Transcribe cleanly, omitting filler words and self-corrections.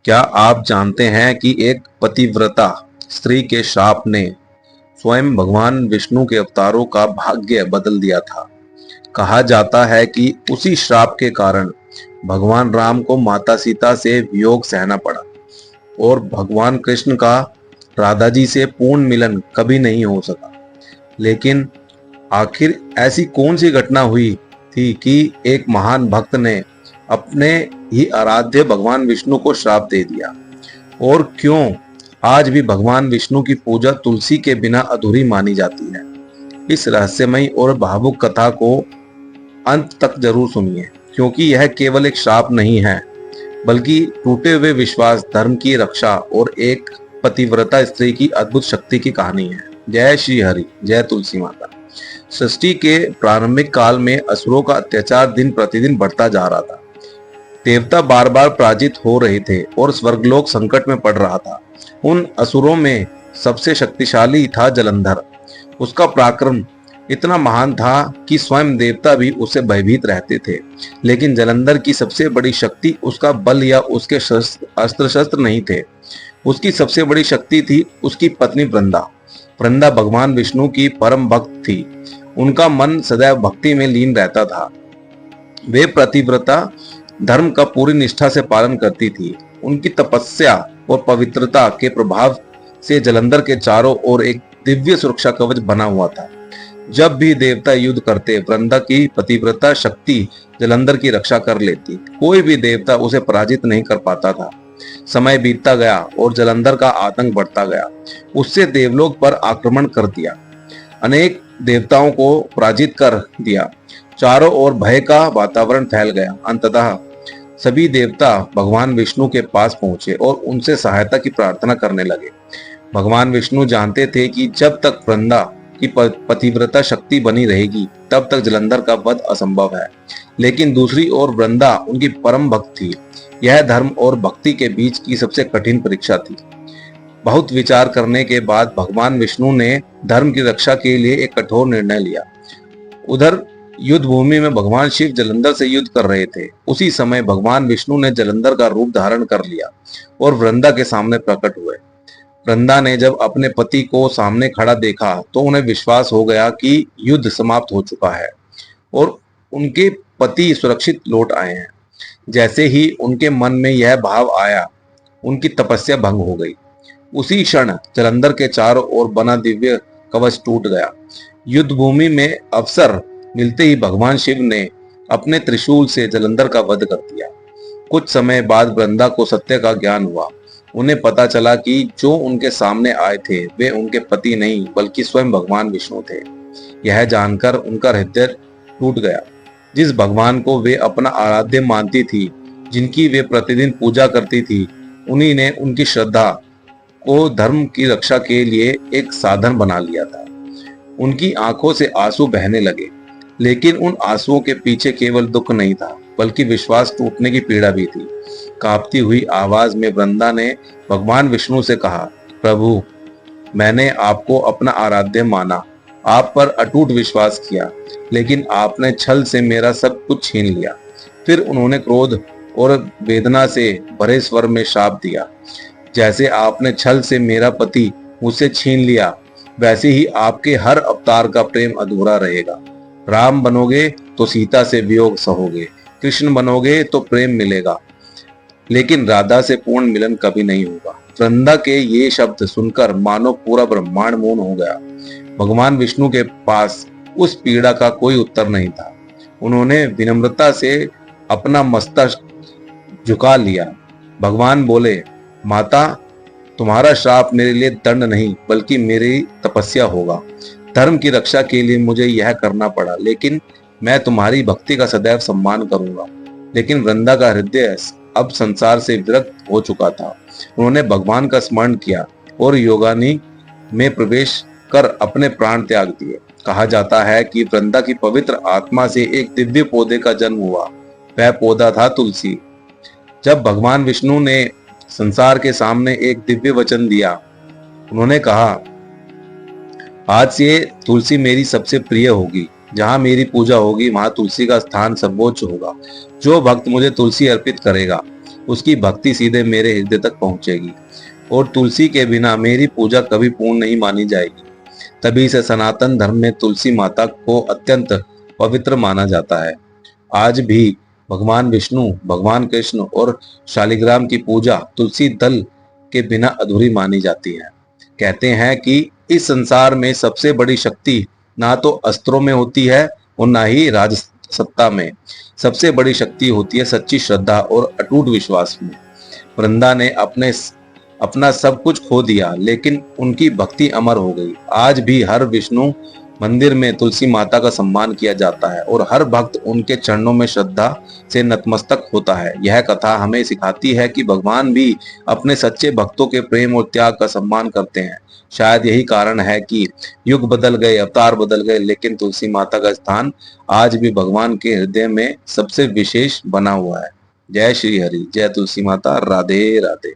क्या आप जानते हैं कि एक पतिव्रता स्त्री के शाप ने स्वयं भगवान विष्णु के अवतारों का भाग्य बदल दिया था। कहा जाता है कि उसी श्राप के कारण भगवान राम को माता सीता से वियोग सहना पड़ा और भगवान कृष्ण का राधा जी से पूर्ण मिलन कभी नहीं हो सका। लेकिन आखिर ऐसी कौन सी घटना हुई थी कि एक महान भक्त ने अपने ही आराध्य भगवान विष्णु को श्राप दे दिया, और क्यों आज भी भगवान विष्णु की पूजा तुलसी के बिना अधूरी मानी जाती है? इस रहस्यमयी और भावुक कथा को अंत तक जरूर सुनिए, क्योंकि यह केवल एक श्राप नहीं है, बल्कि टूटे हुए विश्वास, धर्म की रक्षा और एक पतिव्रता स्त्री की अद्भुत शक्ति की कहानी है। जय श्री हरि, जय तुलसी माता। सृष्टि के प्रारंभिक काल में असुरों का अत्याचार दिन प्रतिदिन बढ़ता जा रहा था। देवता बार बार पराजित हो रहे थे और स्वर्गलोक संकट में पड़ रहा था। उन असुरों में सबसे शक्तिशाली था जलंधर। उसका पराक्रम इतना महान था कि स्वयं देवता भी उससे भयभीत रहते थे। लेकिन जलंधर की सबसे बड़ी शक्ति उसका बल या उसके अस्त्र शस्त्र नहीं थे। उसकी सबसे बड़ी शक्ति थी उसकी पत्नी वृंदा। वृंदा भगवान विष्णु की परम भक्त थी। उनका मन सदैव भक्ति में लीन रहता था। वे पतिव्रता धर्म का पूरी निष्ठा से पालन करती थी। उनकी तपस्या और पवित्रता के प्रभाव से जलंधर के चारों ओर एक दिव्य सुरक्षा कवच बना हुआ था। जब भी देवता युद्ध करते, वृंदा की पतिव्रता शक्ति जलंधर की रक्षा कर लेती। कोई भी देवता उसे पराजित नहीं कर पाता था। समय बीतता गया और जलंधर का आतंक बढ़ता गया। उससे देवलोक पर आक्रमण कर दिया, अनेक देवताओं को पराजित कर दिया। चारों ओर भय का वातावरण फैल गया। अंततः सभी देवता भगवान विष्णु के पास पहुंचे और उनसे सहायता की प्रार्थना करने लगे। भगवान विष्णु जानते थे कि जब तक वृंदा की पतिव्रता शक्ति बनी रहेगी, तब तक जलंधर का वध असंभव है। लेकिन दूसरी ओर वृंदा उनकी परम भक्त थी। यह धर्म और भक्ति के बीच की सबसे कठिन परीक्षा थी। बहुत विचार करने के बाद भगवान विष्णु ने धर्म की रक्षा के लिए एक कठोर निर्णय लिया। उधर युद्ध भूमि में भगवान शिव जलंधर से युद्ध कर रहे थे। उसी समय भगवान विष्णु ने जलंधर का रूप धारण कर लिया और वृंदा के सामने प्रकट हुए। वृंदा ने जब अपने पति को सामने खड़ा देखा तो उन्हें विश्वास हो गया कि युद्ध समाप्त हो चुका है और उनके पति सुरक्षित लौट आए हैं। जैसे ही उनके मन में यह भाव आया, उनकी तपस्या भंग हो गई। उसी क्षण जलंधर के चारों ओर बना दिव्य कवच टूट गया। युद्ध भूमि में अवसर मिलते ही भगवान शिव ने अपने त्रिशूल से जलंधर का वध कर दिया। कुछ समय बाद वृंदा को सत्य का ज्ञान हुआ। उन्हें पता चला कि जो उनके सामने आए थे वे उनके पति नहीं बल्कि स्वयं भगवान विष्णु थे। यह जानकर उनका हृदय टूट गया। जिस भगवान को वे अपना आराध्य मानती थी, जिनकी वे प्रतिदिन पूजा करती थी, उन्हीं ने उनकी श्रद्धा को धर्म की रक्षा के लिए एक साधन बना लिया था। उनकी आंखों से आंसू बहने लगे, लेकिन उन आंसुओं के पीछे केवल दुख नहीं था, बल्कि विश्वास टूटने की पीड़ा भी थी। कांपती हुई आवाज में वृंदा ने भगवान विष्णु से कहा, प्रभु, मैंने आपको अपना आराध्य माना, आप पर अटूट विश्वास किया, लेकिन आपने छल से मेरा सब कुछ छीन लिया। फिर उन्होंने क्रोध और वेदना से भरे स्वर में श्राप दिया, जैसे आपने छल से मेरा पति मुझसे छीन लिया, वैसे ही आपके हर अवतार का प्रेम अधूरा रहेगा। राम बनोगे तो सीता से वियोग सहोगे, कृष्ण बनोगे तो प्रेम मिलेगा, लेकिन राधा से पूर्ण मिलन कभी नहीं होगा। वृंदा के ये शब्द सुनकर मानो पूरा ब्रह्मांड मौन हो गया। भगवान विष्णु के पास उस पीड़ा का कोई उत्तर नहीं था। उन्होंने विनम्रता से अपना मस्तक झुका लिया। भगवान बोले, माता, तुम्हारा श्राप मेरे लिए दंड नहीं बल्कि मेरी तपस्या होगा। धर्म की रक्षा के लिए मुझे यह करना पड़ा, लेकिन मैं तुम्हारी भक्ति का सदैव सम्मान करूंगा। लेकिन वृंदा का हृदय अब संसार से विरक्त हो चुका था। उन्होंने भगवान का स्मरण किया और योगानी में प्रवेश कर अपने प्राण त्याग दिए। कहा जाता है कि वृंदा की पवित्र आत्मा से एक दिव्य पौधे का जन्म हुआ। वह पौधा था तुलसी। जब भगवान विष्णु ने संसार के सामने एक दिव्य वचन दिया, उन्होंने कहा, आज से तुलसी मेरी सबसे प्रिय होगी। जहां मेरी पूजा होगी वहां तुलसी का स्थान सर्वोच्च होगा। जो भक्त मुझे तुलसी अर्पित करेगा उसकी भक्ति सीधे मेरे हृदय तक पहुंचेगी और तुलसी के बिना मेरी पूजा कभी पूर्ण नहीं मानी जाएगी। तभी से सनातन धर्म में तुलसी माता को अत्यंत पवित्र माना जाता है। आज भी भगवान विष्णु, भगवान कृष्ण और शालिग्राम की पूजा तुलसी दल के बिना अधूरी मानी जाती है। कहते हैं कि इस संसार में सबसे बड़ी शक्ति ना तो अस्त्रों में होती है और ना ही राजसत्ता में। सबसे बड़ी शक्ति होती है सच्ची श्रद्धा और अटूट विश्वास में। वृंदा ने अपना सब कुछ खो दिया, लेकिन उनकी भक्ति अमर हो गई। आज भी हर विष्णु मंदिर में तुलसी माता का सम्मान किया जाता है और हर भक्त उनके चरणों में श्रद्धा से नतमस्तक होता है। यह कथा हमें सिखाती है कि भगवान भी अपने सच्चे भक्तों के प्रेम और त्याग का सम्मान करते हैं। शायद यही कारण है कि युग बदल गए, अवतार बदल गए, लेकिन तुलसी माता का स्थान आज भी भगवान के हृदय में सबसे विशेष बना हुआ है। जय श्री हरि, जय तुलसी माता, राधे राधे।